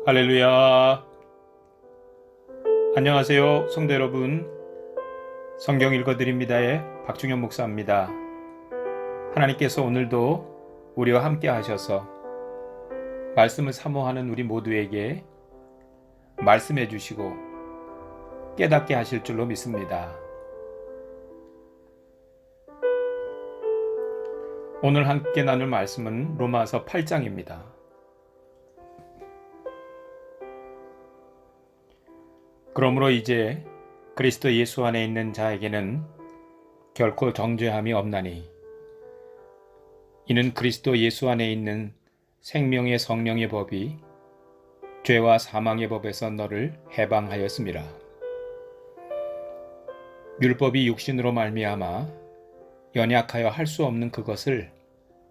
할렐루야. 안녕하세요, 성도 여러분. 성경 읽어드립니다의 박중현 목사입니다. 하나님께서 오늘도 우리와 함께 하셔서 말씀을 사모하는 우리 모두에게 말씀해 주시고 깨닫게 하실 줄로 믿습니다. 오늘 함께 나눌 말씀은 로마서 8장입니다. 그러므로 이제 그리스도 예수 안에 있는 자에게는 결코 정죄함이 없나니 이는 그리스도 예수 안에 있는 생명의 성령의 법이 죄와 사망의 법에서 너를 해방하였음이라. 율법이 육신으로 말미암아 연약하여 할 수 없는 그것을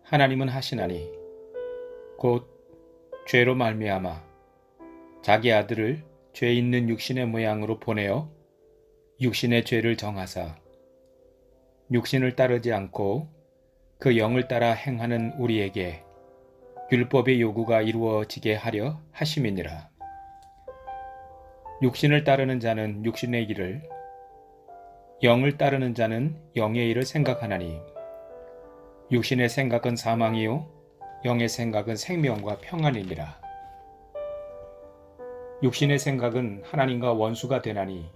하나님은 하시나니 곧 죄로 말미암아 자기 아들을 죄 있는 육신의 모양으로 보내어 육신의 죄를 정하사 육신을 따르지 않고 그 영을 따라 행하는 우리에게 율법의 요구가 이루어지게 하려 하심이니라. 육신을 따르는 자는 육신의 일을, 영을 따르는 자는 영의 일을 생각하나니 육신의 생각은 사망이요 영의 생각은 생명과 평안이니라. 육신의 생각은 하나님과 원수가 되나니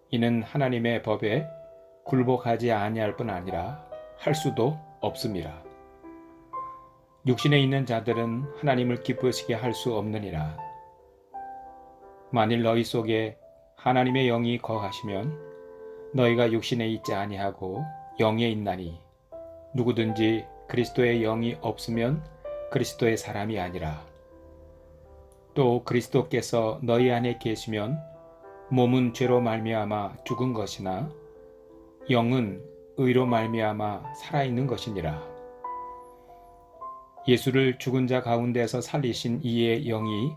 이는 하나님의 법에 굴복하지 아니할 뿐 아니라 할 수도 없음이라. 육신에 있는 자들은 하나님을 기쁘시게 할 수 없느니라. 만일 너희 속에 하나님의 영이 거하시면 너희가 육신에 있지 아니하고 영에 있나니 누구든지 그리스도의 영이 없으면 그리스도의 사람이 아니라. 또 그리스도께서 너희 안에 계시면 몸은 죄로 말미암아 죽은 것이나 영은 의로 말미암아 살아있는 것이니라. 예수를 죽은 자 가운데서 살리신 이의 영이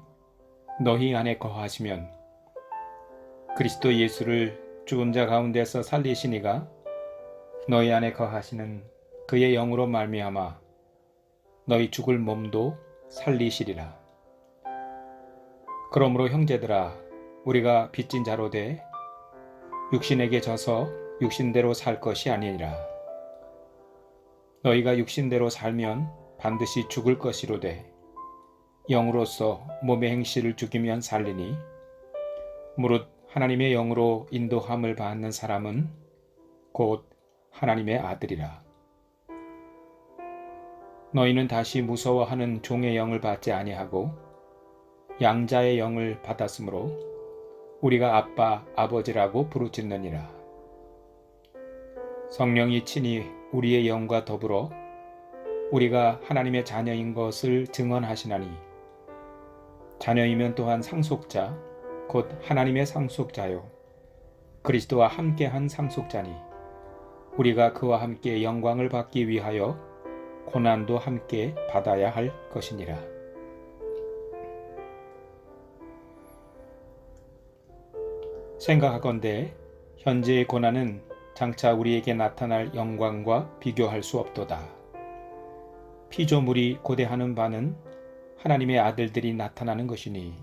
너희 안에 거하시면 그리스도 예수를 죽은 자 가운데서 살리신 이가 너희 안에 거하시는 그의 영으로 말미암아 너희 죽을 몸도 살리시리라. 그러므로 형제들아, 우리가 빚진 자로 돼 육신에게 져서 육신대로 살 것이 아니니라. 너희가 육신대로 살면 반드시 죽을 것이로되 영으로서 몸의 행실을 죽이면 살리니 무릇 하나님의 영으로 인도함을 받는 사람은 곧 하나님의 아들이라. 너희는 다시 무서워하는 종의 영을 받지 아니하고 양자의 영을 받았으므로 우리가 아빠, 아버지라고 부르짖느니라. 성령이 친히 우리의 영과 더불어 우리가 하나님의 자녀인 것을 증언하시나니 자녀이면 또한 상속자, 곧 하나님의 상속자요 그리스도와 함께한 상속자니 우리가 그와 함께 영광을 받기 위하여 고난도 함께 받아야 할 것이니라. 생각하건대 현재의 고난은 장차 우리에게 나타날 영광과 비교할 수 없도다. 피조물이 고대하는 바는 하나님의 아들들이 나타나는 것이니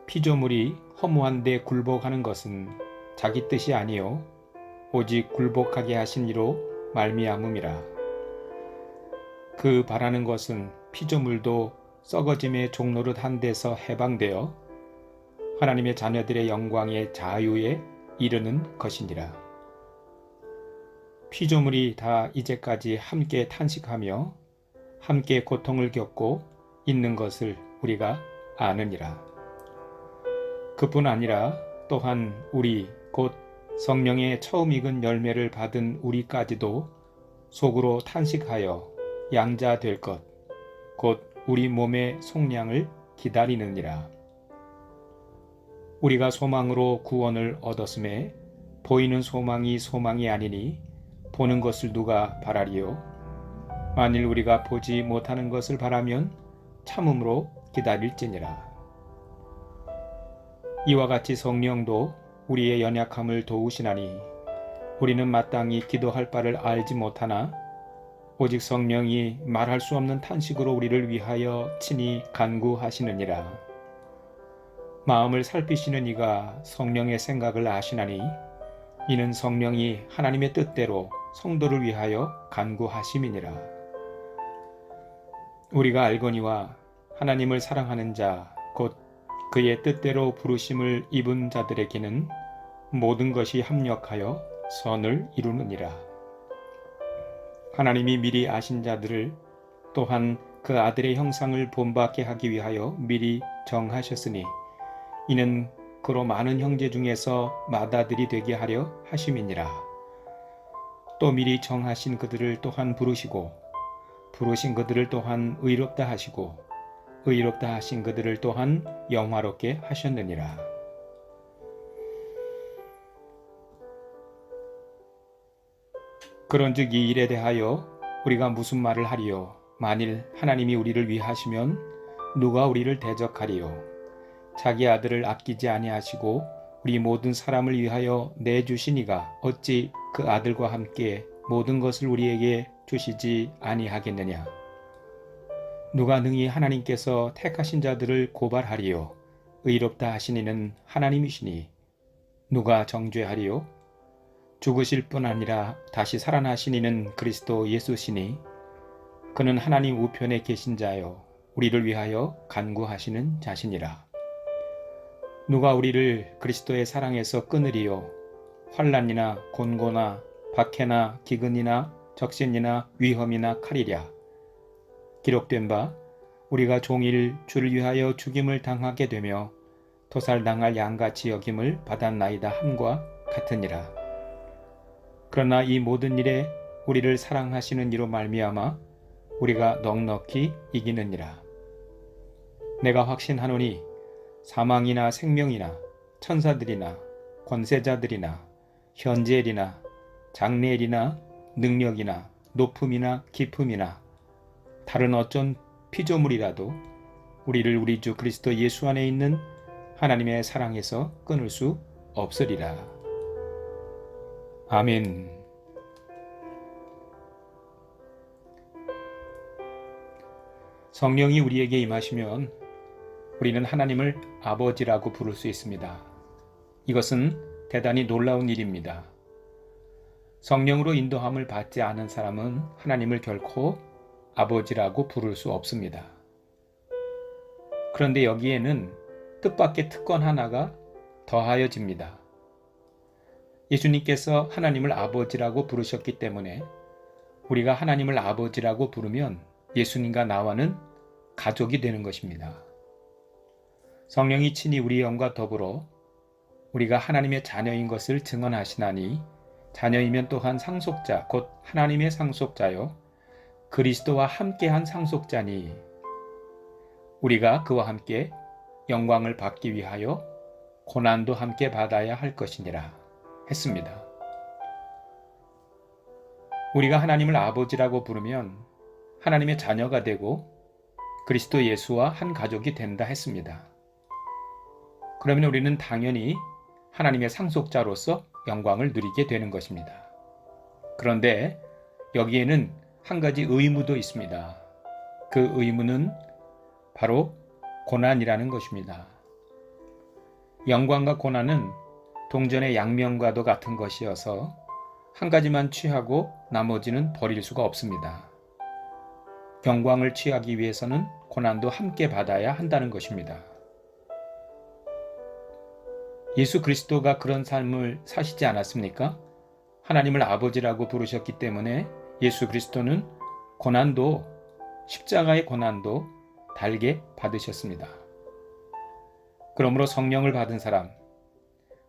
피조물이 허무한 데 굴복하는 것은 자기 뜻이 아니요 오직 굴복하게 하신 이로 말미암음이라. 그 바라는 것은 피조물도 썩어짐의 종노릇 한 데서 해방되어 하나님의 자녀들의 영광의 자유에 이르는 것이니라. 피조물이 다 이제까지 함께 탄식하며 함께 고통을 겪고 있는 것을 우리가 아느니라. 그뿐 아니라 또한 우리 곧 성령의 처음 익은 열매를 받은 우리까지도 속으로 탄식하여 양자 될 것, 곧 우리 몸의 속량을 기다리느니라. 우리가 소망으로 구원을 얻었음에 보이는 소망이 소망이 아니니 보는 것을 누가 바라리요? 만일 우리가 보지 못하는 것을 바라면 참음으로 기다릴지니라. 이와 같이 성령도 우리의 연약함을 도우시나니 우리는 마땅히 기도할 바를 알지 못하나 오직 성령이 말할 수 없는 탄식으로 우리를 위하여 친히 간구하시느니라. 마음을 살피시는 이가 성령의 생각을 아시나니 이는 성령이 하나님의 뜻대로 성도를 위하여 간구하심이니라. 우리가 알거니와 하나님을 사랑하는 자 곧 그의 뜻대로 부르심을 입은 자들에게는 모든 것이 합력하여 선을 이루느니라. 하나님이 미리 아신 자들을 또한 그 아들의 형상을 본받게 하기 위하여 미리 정하셨으니 이는 그로 많은 형제 중에서 맏아들이 되게 하려 하심이니라. 또 미리 정하신 그들을 또한 부르시고 부르신 그들을 또한 의롭다 하시고 의롭다 하신 그들을 또한 영화롭게 하셨느니라. 그런즉 이 일에 대하여 우리가 무슨 말을 하리요? 만일 하나님이 우리를 위하시면 누가 우리를 대적하리요? 자기 아들을 아끼지 아니하시고 우리 모든 사람을 위하여 내주시니가 어찌 그 아들과 함께 모든 것을 우리에게 주시지 아니하겠느냐? 누가 능히 하나님께서 택하신 자들을 고발하리요? 의롭다 하시니는 하나님이시니 누가 정죄하리요? 죽으실 뿐 아니라 다시 살아나시니는 그리스도 예수시니 그는 하나님 우편에 계신 자요 우리를 위하여 간구하시는 자시니라. 누가 우리를 그리스도의 사랑에서 끊으리요? 환난이나 곤고나 박해나 기근이나 적신이나 위험이나 칼이랴. 기록된 바 우리가 종일 주를 위하여 죽임을 당하게 되며 도살당할 양같이 여김을 받았나이다 함과 같으니라. 그러나 이 모든 일에 우리를 사랑하시는 이로 말미암아 우리가 넉넉히 이기느니라. 내가 확신하노니 사망이나 생명이나 천사들이나 권세자들이나 현재일이나 장래일이나 능력이나 높음이나 깊음이나 다른 어쩐 피조물이라도 우리를 우리 주 그리스도 예수 안에 있는 하나님의 사랑에서 끊을 수 없으리라. 아멘. 성령이 우리에게 임하시면 우리는 하나님을 아버지라고 부를 수 있습니다. 이것은 대단히 놀라운 일입니다. 성령으로 인도함을 받지 않은 사람은 하나님을 결코 아버지라고 부를 수 없습니다. 그런데 여기에는 뜻밖의 특권 하나가 더하여집니다. 예수님께서 하나님을 아버지라고 부르셨기 때문에 우리가 하나님을 아버지라고 부르면 예수님과 나와는 가족이 되는 것입니다. 성령이 친히 우리 영과 더불어 우리가 하나님의 자녀인 것을 증언하시나니 자녀이면 또한 상속자 곧 하나님의 상속자요 그리스도와 함께한 상속자니 우리가 그와 함께 영광을 받기 위하여 고난도 함께 받아야 할 것이니라 했습니다. 우리가 하나님을 아버지라고 부르면 하나님의 자녀가 되고 그리스도 예수와 한 가족이 된다 했습니다. 그러면 우리는 당연히 하나님의 상속자로서 영광을 누리게 되는 것입니다. 그런데 여기에는 한 가지 의무도 있습니다. 그 의무는 바로 고난이라는 것입니다. 영광과 고난은 동전의 양면과도 같은 것이어서 한 가지만 취하고 나머지는 버릴 수가 없습니다. 영광을 취하기 위해서는 고난도 함께 받아야 한다는 것입니다. 예수 그리스도가 그런 삶을 사시지 않았습니까? 하나님을 아버지라고 부르셨기 때문에 예수 그리스도는 고난도 십자가의 고난도 달게 받으셨습니다. 그러므로 성령을 받은 사람,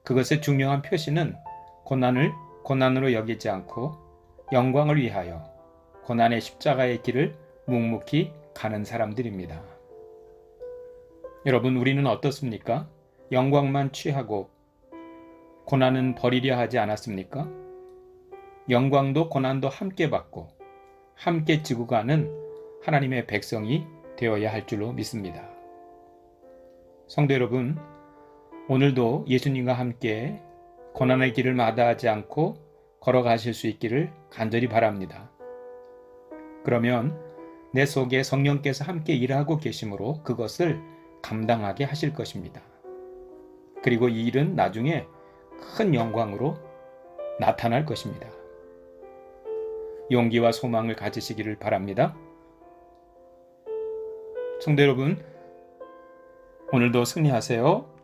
그것의 중요한 표시는 고난을 고난으로 여기지 않고 영광을 위하여 고난의 십자가의 길을 묵묵히 가는 사람들입니다. 여러분, 우리는 어떻습니까? 영광만 취하고 고난은 버리려 하지 않았습니까? 영광도 고난도 함께 받고 함께 지고 가는 하나님의 백성이 되어야 할 줄로 믿습니다. 성도 여러분, 오늘도 예수님과 함께 고난의 길을 마다하지 않고 걸어가실 수 있기를 간절히 바랍니다. 그러면 내 속에 성령께서 함께 일하고 계심으로 그것을 감당하게 하실 것입니다. 그리고 이 일은 나중에 큰 영광으로 나타날 것입니다. 용기와 소망을 가지시기를 바랍니다. 성도 여러분, 오늘도 승리하세요.